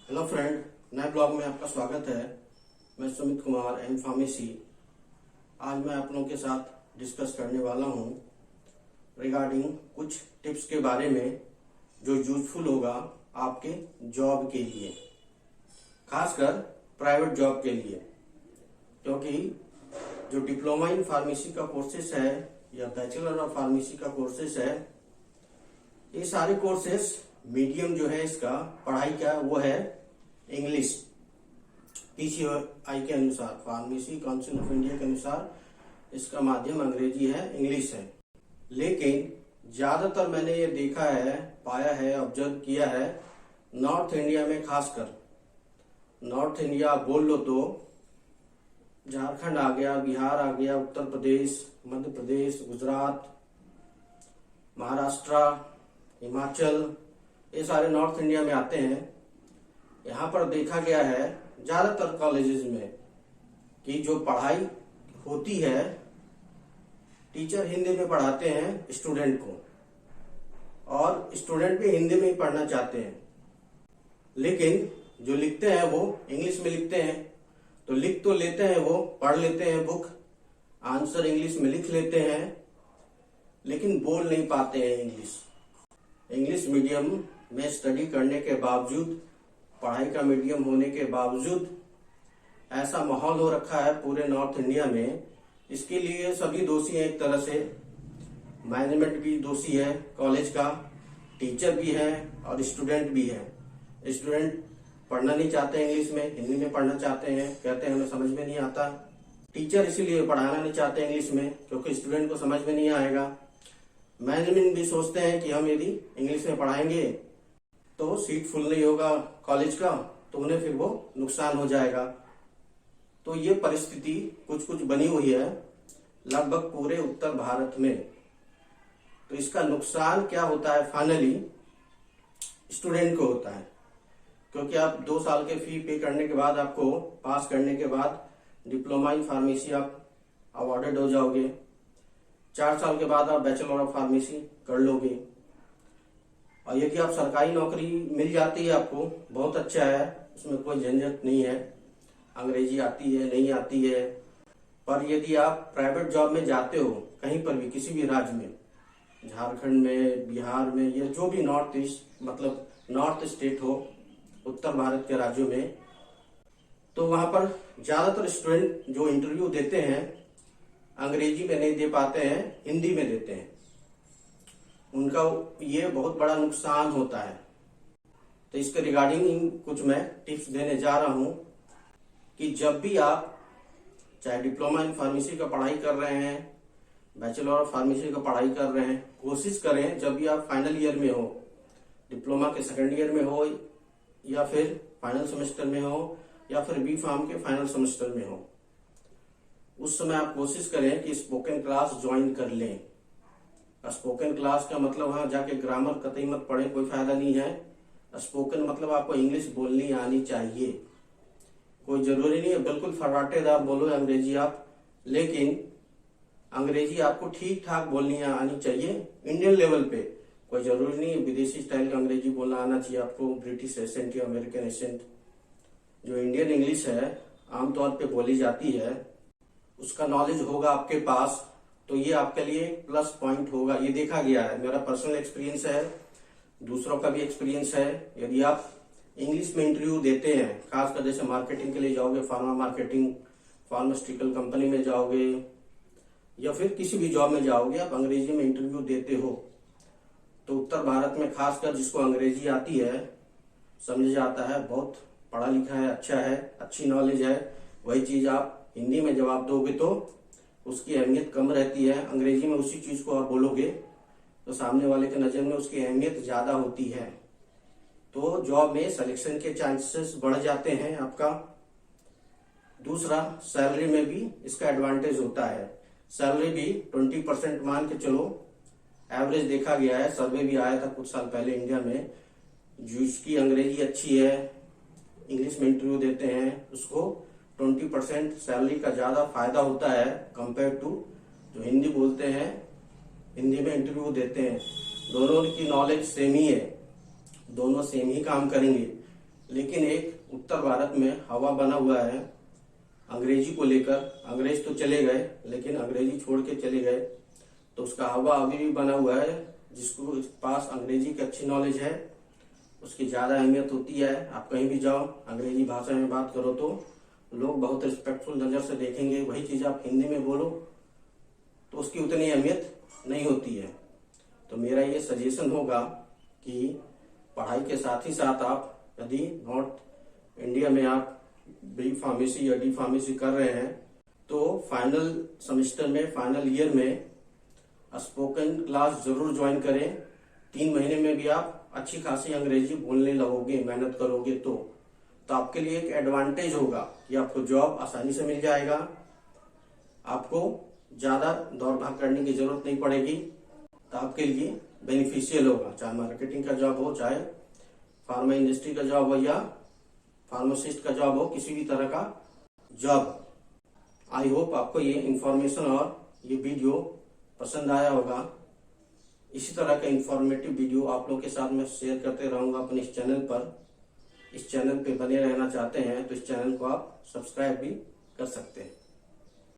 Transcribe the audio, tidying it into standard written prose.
Hello friend, नए blog में आपका स्वागत है। मैं सुमित कुमार एम फार्मेसी। आज मैं आप लोगों के साथ डिस्कस करने वाला हूं रिगार्डिंग कुछ टिप्स के बारे में जो यूजफुल होगा आपके जॉब के लिए, खासकर प्राइवेट जॉब के लिए। क्योंकि जो डिप्लोमा इन फार्मेसी का कोर्सेस है या बैचलर ऑफ फार्मेसी का कोर्सेस है, ये सारे कोर्सेस मीडियम जो है इसका पढ़ाई का वो है इंग्लिश। पीसीआई के अनुसार, फार्मेसी काउंसिल ऑफ इंडिया के अनुसार इसका माध्यम अंग्रेजी है, इंग्लिश है। लेकिन ज्यादातर मैंने ये देखा है, पाया है, ऑब्जर्व किया है, नॉर्थ इंडिया में खासकर, नॉर्थ इंडिया बोल लो तो झारखंड आ गया, बिहार आ गया, उत्तर प्रदेश, मध्य प्रदेश, गुजरात, महाराष्ट्र, हिमाचल, ये सारे नॉर्थ इंडिया में आते हैं। यहाँ पर देखा गया है ज्यादातर कॉलेजेस में कि जो पढ़ाई होती है, टीचर हिंदी में पढ़ाते हैं स्टूडेंट को और स्टूडेंट भी हिंदी में ही पढ़ना चाहते हैं, लेकिन जो लिखते हैं वो इंग्लिश में लिखते हैं। तो लिख तो लेते हैं, वो पढ़ लेते हैं, बुक आंसर इंग्लिश में लिख लेते हैं, लेकिन बोल नहीं पाते हैं इंग्लिश। इंग्लिश मीडियम में स्टडी करने के बावजूद, पढ़ाई का मीडियम होने के बावजूद ऐसा माहौल हो रखा है पूरे नॉर्थ इंडिया में। इसके लिए सभी दोषी हैं, एक तरह से मैनेजमेंट भी दोषी है कॉलेज का, टीचर भी है और स्टूडेंट भी है। स्टूडेंट पढ़ना नहीं चाहते इंग्लिश में, हिंदी में पढ़ना चाहते हैं, कहते हैं हमें समझ में नहीं आता। टीचर इसीलिए पढ़ाना नहीं चाहते इंग्लिश में क्योंकि स्टूडेंट को समझ में नहीं आएगा। मैनेजमेंट भी सोचते हैं कि हम यदि इंग्लिश में पढ़ाएंगे तो सीट फुल नहीं होगा कॉलेज का, तो उन्हें फिर वो नुकसान हो जाएगा। तो ये परिस्थिति कुछ कुछ बनी हुई है लगभग पूरे उत्तर भारत में। तो इसका नुकसान क्या होता है? फाइनली स्टूडेंट को होता है, क्योंकि आप 2 साल के फी पे करने के बाद, आपको पास करने के बाद डिप्लोमा इन फार्मेसी आप अवॉर्डेड हो जाओगे। 4 साल के बाद आप बैचलर ऑफ फार्मेसी कर लोगे। और यदि आप सरकारी नौकरी मिल जाती है आपको, बहुत अच्छा है, उसमें कोई झंझट नहीं है, अंग्रेजी आती है नहीं आती है। पर यदि आप प्राइवेट जॉब में जाते हो कहीं पर भी, किसी भी राज्य में, झारखंड में, बिहार में, या जो भी नॉर्थ ईस्ट मतलब नॉर्थ स्टेट हो, उत्तर भारत के राज्यों में, तो वहां पर ज्यादातर स्टूडेंट जो इंटरव्यू देते हैं अंग्रेजी में नहीं दे पाते हैं, हिंदी में देते हैं। उनका ये बहुत बड़ा नुकसान होता है। तो इसके रिगार्डिंग कुछ मैं टिप्स देने जा रहा हूं कि जब भी आप चाहे डिप्लोमा इन फार्मेसी का पढ़ाई कर रहे हैं, बैचलर ऑफ फार्मेसी का पढ़ाई कर रहे हैं, कोशिश करें जब भी आप फाइनल ईयर में हो, डिप्लोमा के सेकंड ईयर में हो, या फिर फाइनल सेमेस्टर में हो, या फिर बी फार्म के फाइनल सेमेस्टर में हो, उस समय आप कोशिश करें कि स्पोकन क्लास ज्वाइन कर लें। स्पोकन क्लास का मतलब वहां जाके ग्रामर कतई मत पढ़े, कोई फायदा नहीं है। स्पोकन मतलब आपको इंग्लिश बोलनी आनी चाहिए। कोई जरूरी नहीं है बिल्कुल फर्राटेदार बोलो अंग्रेजी आप, लेकिन अंग्रेजी आपको ठीक ठाक बोलनी आनी चाहिए इंडियन लेवल पे। कोई जरूरी नहीं है विदेशी स्टाइल का अंग्रेजी बोलना आना चाहिए आपको, ब्रिटिश एसेंट या अमेरिकन एसेंट। जो इंडियन इंग्लिश है आमतौर पे बोली जाती है, उसका नॉलेज होगा आपके पास, तो ये आपके लिए प्लस पॉइंट होगा। ये देखा गया है, मेरा पर्सनल एक्सपीरियंस है, दूसरों का भी एक्सपीरियंस है। यदि आप इंग्लिश में इंटरव्यू देते हैं, खासकर जैसे मार्केटिंग के लिए जाओगे, फार्मा मार्केटिंग, फार्मास्यूटिकल कंपनी में जाओगे, या फिर किसी भी जॉब में जाओगे, आप अंग्रेजी में इंटरव्यू देते हो, तो उत्तर भारत में खासकर जिसको अंग्रेजी आती है, समझ जाता है, बहुत पढ़ा लिखा है, अच्छा है, अच्छी नॉलेज है, वही चीज आप हिंदी में जवाब दोगे तो उसकी अहमियत कम रहती है। अंग्रेजी में उसी चीज को आप बोलोगे तो सामने वाले के नजर में उसकी अहमियत ज्यादा होती है। तो जॉब में सिलेक्शन के चांसेस बढ़ जाते हैं आपका। दूसरा, सैलरी में भी इसका एडवांटेज होता है। सैलरी भी 20% मान के चलो, एवरेज देखा गया है, सर्वे भी आया था कुछ साल पहले इंडिया में, जिसकी अंग्रेजी अच्छी है, इंग्लिश में इंटरव्यू देते हैं, उसको 20% सैलरी का ज्यादा फायदा होता है कंपेयर टू जो हिंदी बोलते हैं, हिंदी में इंटरव्यू देते हैं। दोनों की नॉलेज सेम ही है, दोनों सेम ही काम करेंगे, लेकिन एक उत्तर भारत में हवा बना हुआ है अंग्रेजी को लेकर। अंग्रेज तो चले गए, लेकिन अंग्रेजी छोड़ के चले गए, तो उसका हवा अभी भी बना हुआ है। जिसको पास अंग्रेजी की अच्छी नॉलेज है उसकी ज्यादा अहमियत होती है। आप कहीं भी जाओ अंग्रेजी भाषा में बात करो तो लोग बहुत रिस्पेक्टफुल नजर से देखेंगे। वही चीज आप हिंदी में बोलो तो उसकी उतनी अहमियत नहीं होती है। तो मेरा ये सजेशन होगा कि पढ़ाई के साथ ही साथ आप यदि नॉर्थ इंडिया में आप बी फार्मेसी या डी फार्मेसी कर रहे हैं तो फाइनल सेमेस्टर में, फाइनल ईयर में स्पोकन क्लास जरूर ज्वाइन करें। 3 महीने में भी आप अच्छी खासी अंग्रेजी बोलने लगोगे, मेहनत करोगे तो आपके लिए एक एडवांटेज होगा कि आपको जॉब आसानी से मिल जाएगा। आपको ज्यादा दौड़ भाग करने की जरूरत नहीं पड़ेगी। तो आपके लिए बेनिफिशियल होगा, चाहे मार्केटिंग का जॉब हो, चाहे फार्मा इंडस्ट्री का जॉब हो या फार्मासिस्ट का जॉब हो, किसी भी तरह का जॉब। आई होप आपको ये इंफॉर्मेशन और ये वीडियो पसंद आया होगा। इसी तरह का इंफॉर्मेटिव वीडियो आप लोग के साथ मैं शेयर करते रहूंगा अपने इस चैनल पर। इस चैनल पे बने रहना चाहते हैं तो इस चैनल को आप सब्सक्राइब भी कर सकते हैं।